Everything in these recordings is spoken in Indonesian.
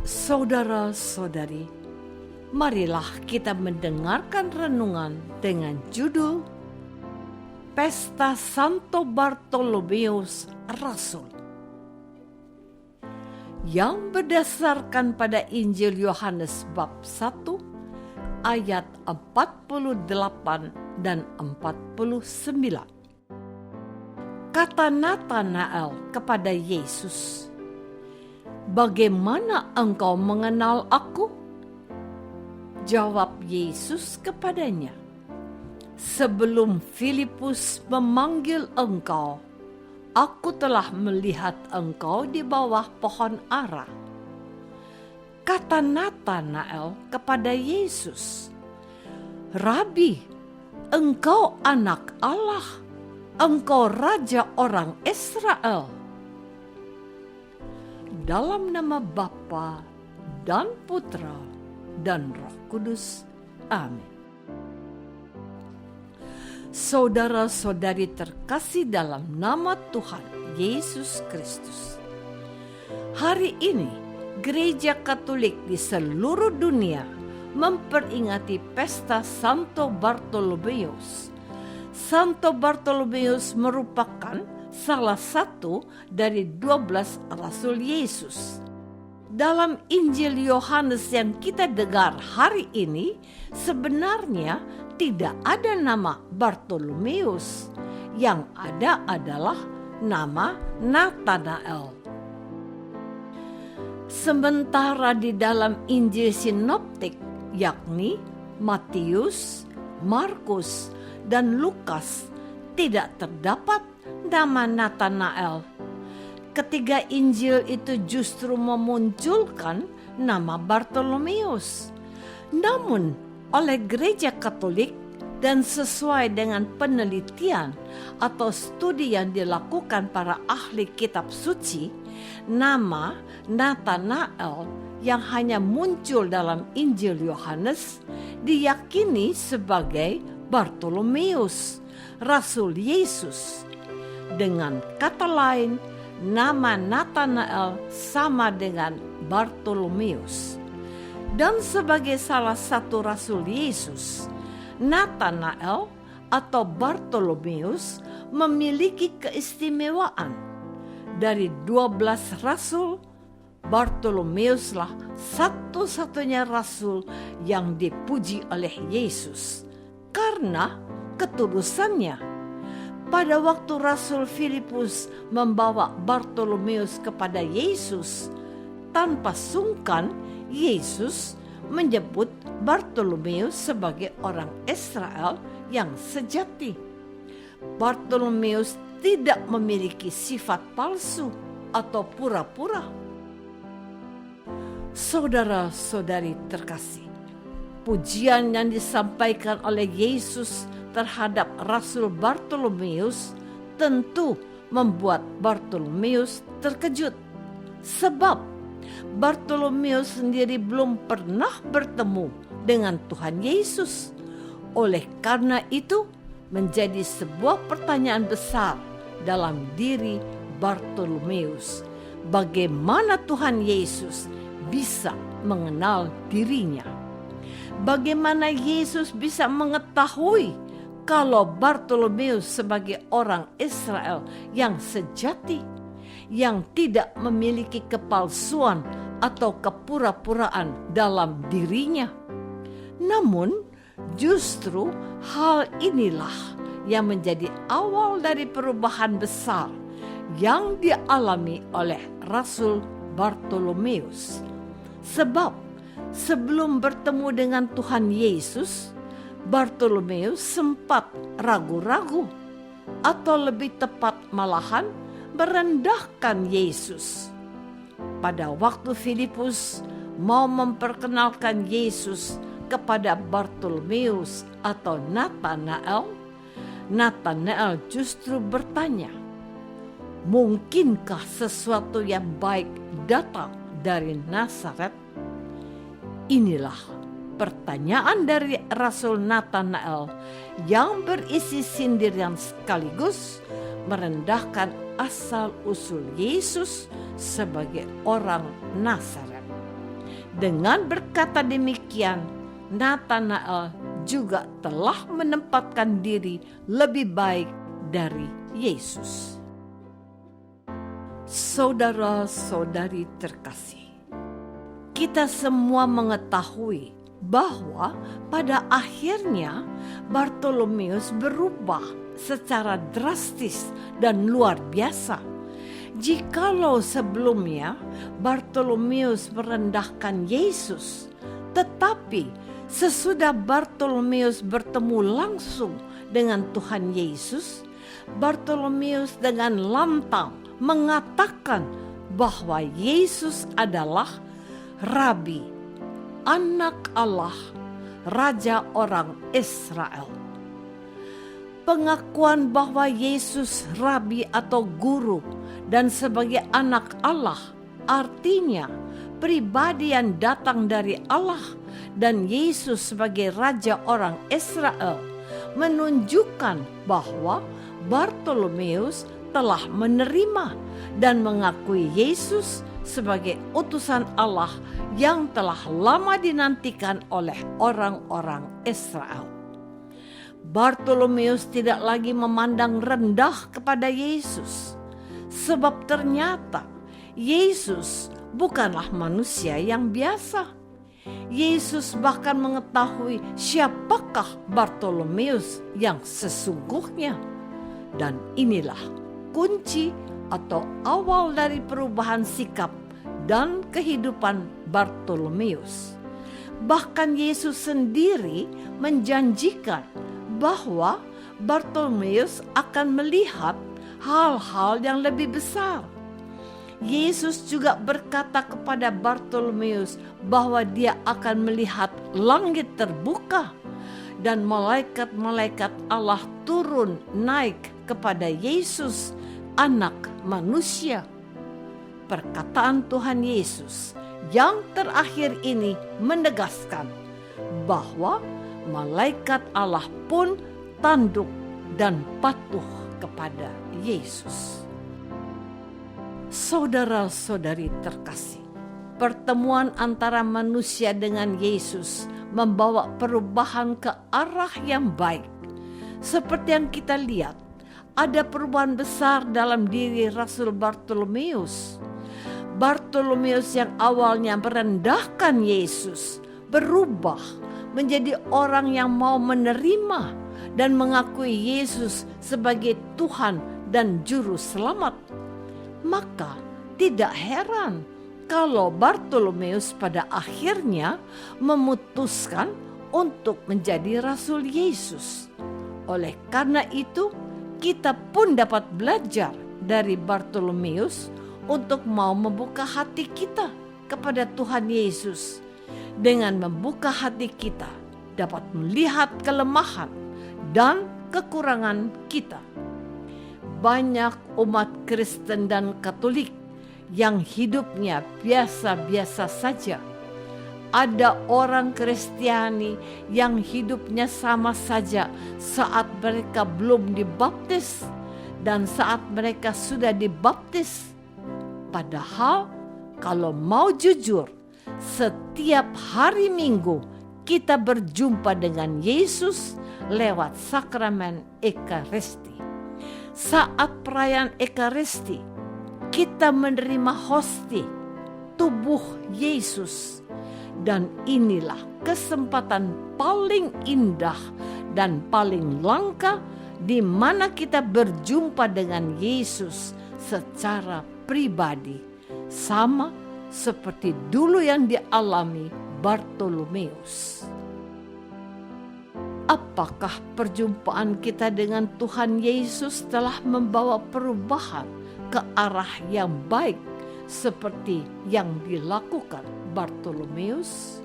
Saudara-saudari, marilah kita mendengarkan renungan dengan judul Pesta Santo Bartolomeus Rasul, yang berdasarkan pada Injil Yohanes bab 1 ayat 48 dan 49. Kata Natanael kepada Yesus, "Bagaimana engkau mengenal aku?" Jawab Yesus kepadanya, "Sebelum Filipus memanggil engkau, aku telah melihat engkau di bawah pohon ara." Kata Natanael kepada Yesus, "Rabi, engkau anak Allah, engkau Raja orang Israel." Dalam nama Bapa dan Putra dan Roh Kudus. Amin. Saudara-saudari terkasih dalam nama Tuhan Yesus Kristus, hari ini Gereja Katolik di seluruh dunia memperingati pesta Santo Bartolomeus. Santo Bartolomeus merupakan salah satu dari 12 Rasul Yesus. Dalam Injil Yohanes yang kita dengar hari ini, sebenarnya tidak ada nama Bartolomeus. Yang ada adalah nama Natanael. Sementara di dalam Injil Sinoptik, yakni Matius, Markus, dan Lukas, tidak terdapat nama Natanael. Ketiga Injil itu justru memunculkan nama Bartolomeus. Namun oleh Gereja Katolik dan sesuai dengan penelitian atau studi yang dilakukan para ahli kitab suci, nama Natanael yang hanya muncul dalam Injil Yohanes diyakini sebagai Bartolomeus, Rasul Yesus. Dengan kata lain, nama Natanael sama dengan Bartolomeus. Dan sebagai salah satu Rasul Yesus, Natanael atau Bartolomeus memiliki keistimewaan. Dari 12 Rasul, Bartolomeuslah satu-satunya Rasul yang dipuji oleh Yesus karena ketulusannya. Pada waktu Rasul Filipus membawa Bartolomeus kepada Yesus, tanpa sungkan Yesus menyebut Bartolomeus sebagai orang Israel yang sejati. Bartolomeus tidak memiliki sifat palsu atau pura-pura. Saudara-saudari terkasih, pujian yang disampaikan oleh Yesus terhadap Rasul Bartolomeus tentu membuat Bartolomeus terkejut. Sebab Bartolomeus sendiri belum pernah bertemu dengan Tuhan Yesus. Oleh karena itu, menjadi sebuah pertanyaan besar dalam diri Bartolomeus. Bagaimana Tuhan Yesus bisa mengenal dirinya? Bagaimana Yesus bisa mengetahui kalau Bartolomeus sebagai orang Israel yang sejati, yang tidak memiliki kepalsuan atau kepura-puraan dalam dirinya? Namun, justru hal inilah yang menjadi awal dari perubahan besar yang dialami oleh Rasul Bartolomeus. Sebab sebelum bertemu dengan Tuhan Yesus, Bartolomeus sempat ragu-ragu, atau lebih tepat malahan merendahkan Yesus. Pada waktu Filipus mau memperkenalkan Yesus kepada Bartolomeus atau Natanael, Natanael justru bertanya, "Mungkinkah sesuatu yang baik datang dari Nazaret?" Inilah pertanyaan dari Rasul Natanael yang berisi sindiran sekaligus merendahkan asal-usul Yesus sebagai orang Nazaret. Dengan berkata demikian, Natanael juga telah menempatkan diri lebih baik dari Yesus. Saudara-saudari terkasih, kita semua mengetahui bahwa pada akhirnya Bartolomeus berubah secara drastis dan luar biasa. Jikalau sebelumnya Bartolomeus merendahkan Yesus, tetapi sesudah Bartolomeus bertemu langsung dengan Tuhan Yesus, Bartolomeus dengan lantang mengatakan bahwa Yesus adalah Rabi, Anak Allah, Raja orang Israel. Pengakuan bahwa Yesus Rabi atau Guru dan sebagai Anak Allah artinya pribadi yang datang dari Allah dan Yesus sebagai Raja orang Israel menunjukkan bahwa Bartolomeus telah menerima dan mengakui Yesus sebagai utusan Allah yang telah lama dinantikan oleh orang-orang Israel. Bartolomeus tidak lagi memandang rendah kepada Yesus, sebab ternyata Yesus bukanlah manusia yang biasa. Yesus bahkan mengetahui siapakah Bartolomeus yang sesungguhnya. Dan inilah kunci atau awal dari perubahan sikap dan kehidupan Bartolomeus. Bahkan Yesus sendiri menjanjikan bahwa Bartolomeus akan melihat hal-hal yang lebih besar. Yesus juga berkata kepada Bartolomeus bahwa dia akan melihat langit terbuka dan malaikat-malaikat Allah turun naik kepada Yesus, Anak Manusia. Perkataan Tuhan Yesus yang terakhir ini menegaskan bahwa malaikat Allah pun tunduk dan patuh kepada Yesus. Saudara-saudari terkasih, pertemuan antara manusia dengan Yesus membawa perubahan ke arah yang baik. Seperti yang kita lihat, ada perubahan besar dalam diri Rasul Bartolomeus. Bartolomeus yang awalnya merendahkan Yesus berubah menjadi orang yang mau menerima dan mengakui Yesus sebagai Tuhan dan Juru Selamat. Maka tidak heran kalau Bartolomeus pada akhirnya memutuskan untuk menjadi Rasul Yesus. Oleh karena itu, kita pun dapat belajar dari Bartolomeus untuk mau membuka hati kita kepada Tuhan Yesus. Dengan membuka hati kita, dapat melihat kelemahan dan kekurangan kita. Banyak umat Kristen dan Katolik yang hidupnya biasa-biasa saja. Ada orang Kristiani yang hidupnya sama saja saat mereka belum dibaptis dan saat mereka sudah dibaptis. Padahal kalau mau jujur, setiap hari Minggu kita berjumpa dengan Yesus lewat sakramen Ekaristi. Saat perayaan Ekaristi, kita menerima hosti, tubuh Yesus. Dan inilah kesempatan paling indah dan paling langka di mana kita berjumpa dengan Yesus secara pribadi. Sama seperti dulu yang dialami Bartolomeus. Apakah perjumpaan kita dengan Tuhan Yesus telah membawa perubahan ke arah yang baik seperti yang dilakukan Bartolomeus?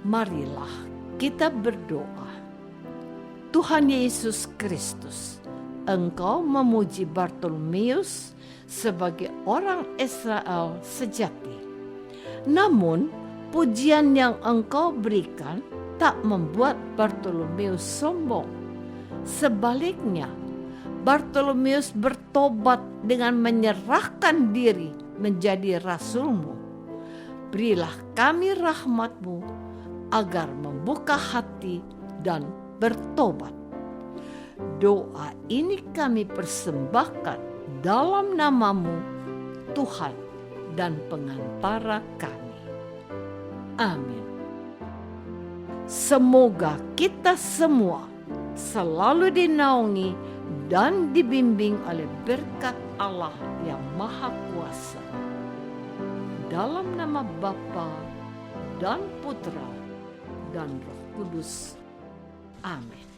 Marilah kita berdoa. Tuhan Yesus Kristus, Engkau memuji Bartolomeus sebagai orang Israel sejati. Namun, pujian yang Engkau berikan tak membuat Bartolomeus sombong. Sebaliknya, Bartolomeus bertobat dengan menyerahkan diri menjadi rasulmu. berilah kami rahmat-Mu agar membuka hati dan bertobat. Doa ini kami persembahkan dalam nama-Mu, Tuhan dan pengantara kami. Amin. Semoga kita semua selalu dinaungi dan dibimbing oleh berkat Allah yang Maha Kuasa. Dalam nama Bapa dan Putra dan Roh Kudus. Amin.